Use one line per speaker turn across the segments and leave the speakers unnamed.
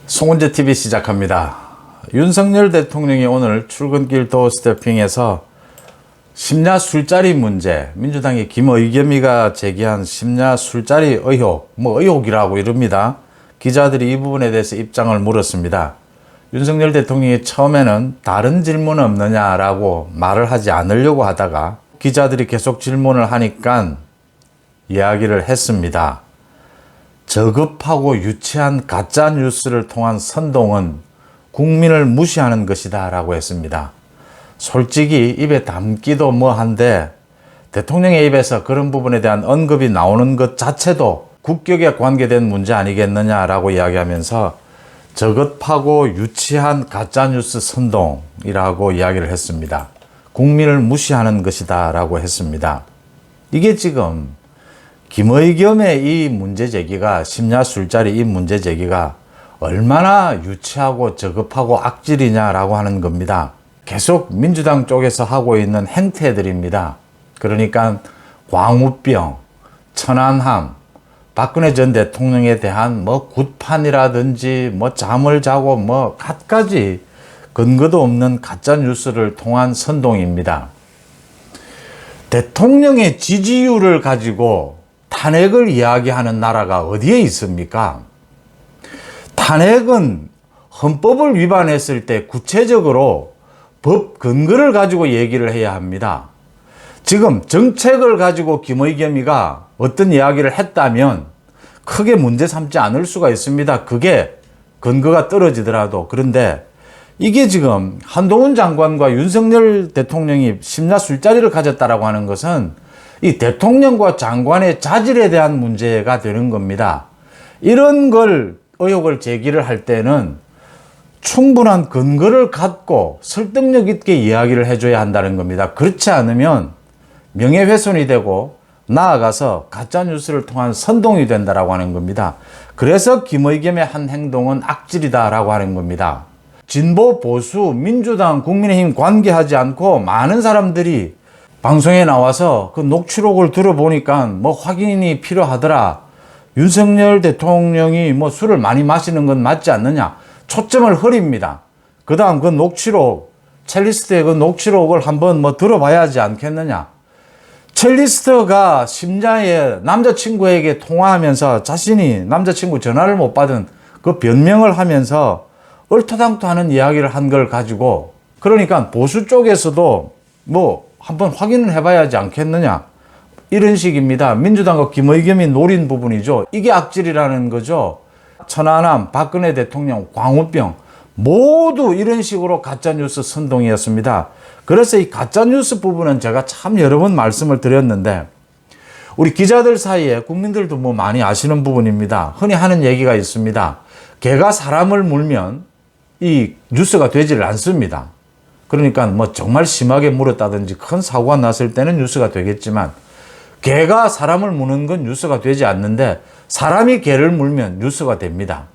송은재 TV 시작합니다. 윤석열 대통령이 오늘 출근길 도어스태핑에서 심야 술자리 문제, 민주당의 김의겸이가 제기한 심야 술자리 의혹, 의혹이라고 이릅니다. 기자들이 이 부분에 대해서 입장을 물었습니다. 윤석열 대통령이 처음에는 다른 질문 없느냐라고 말을 하지 않으려고 하다가 기자들이 계속 질문을 하니까 이야기를 했습니다. 저급하고 유치한 가짜 뉴스를 통한 선동은 국민을 무시하는 것이다 라고 했습니다. 솔직히 입에 담기도 뭐한데 대통령의 입에서 그런 부분에 대한 언급이 나오는 것 자체도 국격에 관계된 문제 아니겠느냐라고 이야기하면서 저급하고 유치한 가짜 뉴스 선동이라고 이야기를 했습니다. 국민을 무시하는 것이다 라고 했습니다. 이게 지금 김의겸의 이 문제 제기가, 심야 술자리 이 문제 제기가 얼마나 유치하고 저급하고 악질이냐라고 하는 겁니다. 계속 민주당 쪽에서 하고 있는 행태들입니다. 그러니까 광우병, 천안함, 박근혜 전 대통령에 대한 굿판이라든지 잠을 자고 갖가지 근거도 없는 가짜 뉴스를 통한 선동입니다. 대통령의 지지율을 가지고 탄핵을 이야기하는 나라가 어디에 있습니까? 탄핵은 헌법을 위반했을 때 구체적으로 법 근거를 가지고 얘기를 해야 합니다. 지금 정책을 가지고 김의겸이가 어떤 이야기를 했다면 크게 문제 삼지 않을 수가 있습니다. 그게 근거가 떨어지더라도. 그런데 이게 지금 한동훈 장관과 윤석열 대통령이 심야 술자리를 가졌다라고 하는 것은 이 대통령과 장관의 자질에 대한 문제가 되는 겁니다. 이런 걸 의혹을 제기를 할 때는 충분한 근거를 갖고 설득력 있게 이야기를 해줘야 한다는 겁니다. 그렇지 않으면 명예훼손이 되고 나아가서 가짜뉴스를 통한 선동이 된다라고 하는 겁니다. 그래서 김의겸의 한 행동은 악질이다라고 하는 겁니다. 진보, 보수, 민주당, 국민의힘 관계하지 않고 많은 사람들이 방송에 나와서 그 녹취록을 들어보니까 확인이 필요하더라. 윤석열 대통령이 술을 많이 마시는 건 맞지 않느냐. 초점을 흐립니다. 그 다음 그 녹취록, 첼리스트의 그 녹취록을 한번 들어봐야 하지 않겠느냐. 첼리스트가 심야에 남자친구에게 통화하면서 자신이 남자친구 전화를 못 받은 그 변명을 하면서 얼토당토하는 이야기를 한 걸 가지고, 그러니까 보수 쪽에서도 한번 확인을 해봐야 하지 않겠느냐. 이런 식입니다. 민주당과 김의겸이 노린 부분이죠. 이게 악질이라는 거죠. 천안함, 박근혜 대통령, 광우병 모두 이런 식으로 가짜뉴스 선동이었습니다. 그래서 이 가짜뉴스 부분은 제가 참 여러 번 말씀을 드렸는데 우리 기자들 사이에 국민들도 많이 아시는 부분입니다. 흔히 하는 얘기가 있습니다. 개가 사람을 물면 이 뉴스가 되지를 않습니다. 그러니까 정말 심하게 물었다든지 큰 사고가 났을 때는 뉴스가 되겠지만 개가 사람을 무는 건 뉴스가 되지 않는데 사람이 개를 물면 뉴스가 됩니다.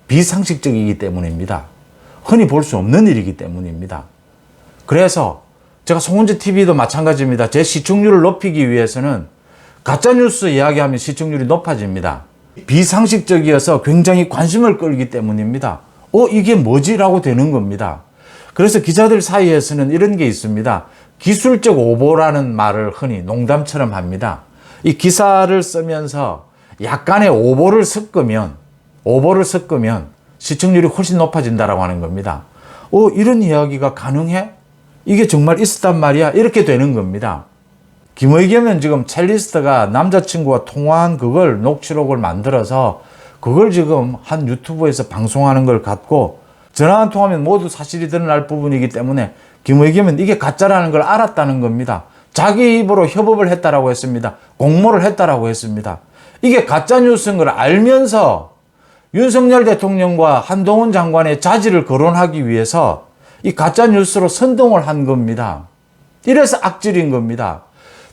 비상식적이기 때문입니다. 흔히 볼 수 없는 일이기 때문입니다. 그래서 제가 송은재 TV도 마찬가지입니다. 제 시청률을 높이기 위해서는 가짜뉴스 이야기하면 시청률이 높아집니다. 비상식적이어서 굉장히 관심을 끌기 때문입니다. 이게 뭐지? 라고 되는 겁니다. 그래서 기자들 사이에서는 이런 게 있습니다. 기술적 오보라는 말을 흔히 농담처럼 합니다. 이 기사를 쓰면서 약간의 오보를 섞으면 시청률이 훨씬 높아진다라고 하는 겁니다. 이런 이야기가 가능해? 이게 정말 있었단 말이야? 이렇게 되는 겁니다. 김의겸은 지금 첼리스트가 남자친구와 통화한 그걸 녹취록을 만들어서 그걸 지금 한 유튜브에서 방송하는 걸 갖고 전화 한 통하면 모두 사실이 드러날 부분이기 때문에 김의겸은 이게 가짜라는 걸 알았다는 겁니다. 자기 입으로 협업을 했다라고 했습니다. 공모를 했다라고 했습니다. 이게 가짜뉴스인 걸 알면서 윤석열 대통령과 한동훈 장관의 자질을 거론하기 위해서 이 가짜뉴스로 선동을 한 겁니다. 이래서 악질인 겁니다.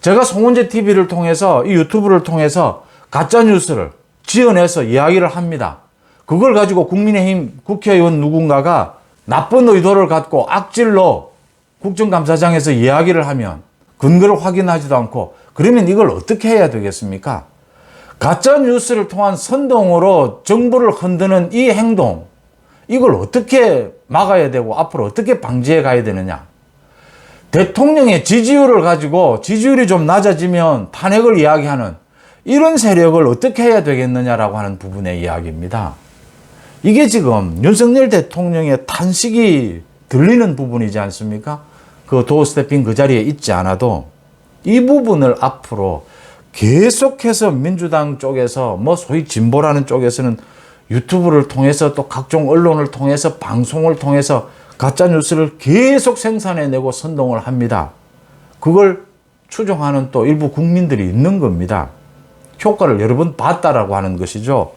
제가 송은재 TV를 통해서 이 유튜브를 통해서 가짜뉴스를 지어내서 이야기를 합니다. 그걸 가지고 국민의힘 국회의원 누군가가 나쁜 의도를 갖고 악질로 국정감사장에서 이야기를 하면 근거를 확인하지도 않고 그러면 이걸 어떻게 해야 되겠습니까? 가짜 뉴스를 통한 선동으로 정부를 흔드는 이 행동, 이걸 어떻게 막아야 되고 앞으로 어떻게 방지해 가야 되느냐. 대통령의 지지율을 가지고 지지율이 좀 낮아지면 탄핵을 이야기하는 이런 세력을 어떻게 해야 되겠느냐라고 하는 부분의 이야기입니다. 이게 지금 윤석열 대통령의 탄식이 들리는 부분이지 않습니까? 그 도어 스태핑 그 자리에 있지 않아도 이 부분을 앞으로 계속해서 민주당 쪽에서 뭐 소위 진보라는 쪽에서는 유튜브를 통해서 또 각종 언론을 통해서 방송을 통해서 가짜뉴스를 계속 생산해내고 선동을 합니다. 그걸 추종하는 또 일부 국민들이 있는 겁니다. 효과를 여러 번 봤다라고 하는 것이죠.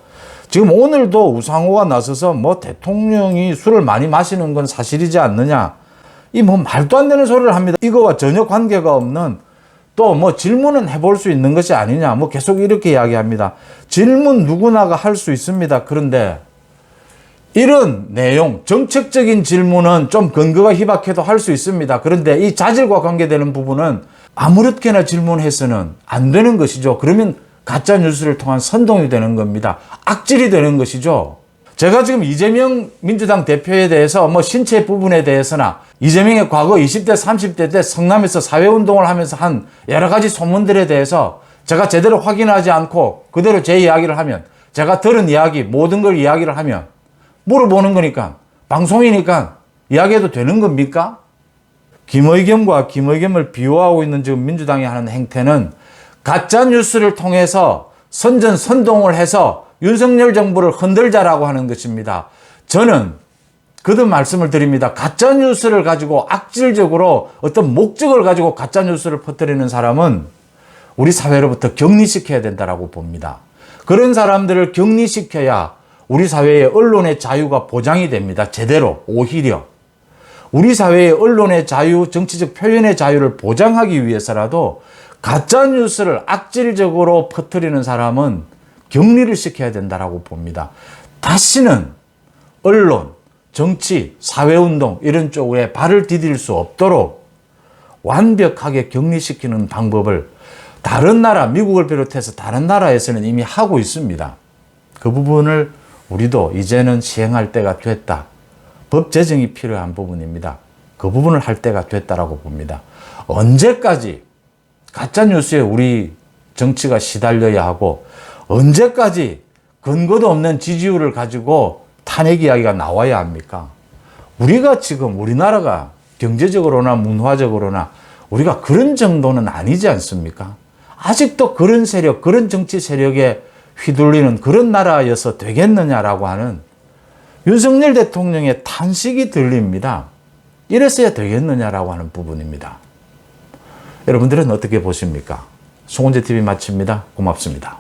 지금 오늘도 우상호가 나서서 뭐 대통령이 술을 많이 마시는 건 사실이지 않느냐. 이 뭐 말도 안 되는 소리를 합니다. 이거와 전혀 관계가 없는 또 뭐 질문은 해볼 수 있는 것이 아니냐. 뭐 계속 이렇게 이야기합니다. 질문 누구나가 할 수 있습니다. 그런데 이런 내용, 정책적인 질문은 좀 근거가 희박해도 할 수 있습니다. 그런데 이 자질과 관계되는 부분은 아무렇게나 질문해서는 안 되는 것이죠. 그러면 가짜뉴스를 통한 선동이 되는 겁니다. 악질이 되는 것이죠. 제가 지금 이재명 민주당 대표에 대해서 뭐 신체 부분에 대해서나 이재명의 과거 20대, 30대 때 성남에서 사회운동을 하면서 한 여러 가지 소문들에 대해서 제가 제대로 확인하지 않고 그대로 제 이야기를 하면 제가 들은 이야기, 모든 걸 이야기를 하면 물어보는 거니까 방송이니까 이야기해도 되는 겁니까? 김의겸과 김의겸을 비호하고 있는 지금 민주당이 하는 행태는 가짜뉴스를 통해서 선전선동을 해서 윤석열 정부를 흔들자라고 하는 것입니다. 저는 거듭 말씀을 드립니다. 가짜뉴스를 가지고 악질적으로 어떤 목적을 가지고 가짜뉴스를 퍼뜨리는 사람은 우리 사회로부터 격리시켜야 된다고 봅니다. 그런 사람들을 격리시켜야 우리 사회의 언론의 자유가 보장이 됩니다. 제대로, 오히려. 우리 사회의 언론의 자유, 정치적 표현의 자유를 보장하기 위해서라도 가짜뉴스를 악질적으로 퍼뜨리는 사람은 격리를 시켜야 된다고 봅니다. 다시는 언론, 정치, 사회운동 이런 쪽에 발을 디딜 수 없도록 완벽하게 격리시키는 방법을 다른 나라, 미국을 비롯해서 다른 나라에서는 이미 하고 있습니다. 그 부분을 우리도 이제는 시행할 때가 됐다. 법 제정이 필요한 부분입니다. 그 부분을 할 때가 됐다라고 봅니다. 언제까지 가짜뉴스에 우리 정치가 시달려야 하고 언제까지 근거도 없는 지지율을 가지고 탄핵 이야기가 나와야 합니까? 우리가 지금 우리나라가 경제적으로나 문화적으로나 우리가 그런 정도는 아니지 않습니까? 아직도 그런 세력, 그런 정치 세력에 휘둘리는 그런 나라여서 되겠느냐라고 하는 윤석열 대통령의 탄식이 들립니다. 이랬어야 되겠느냐라고 하는 부분입니다. 여러분들은 어떻게 보십니까? 송은재TV 마칩니다. 고맙습니다.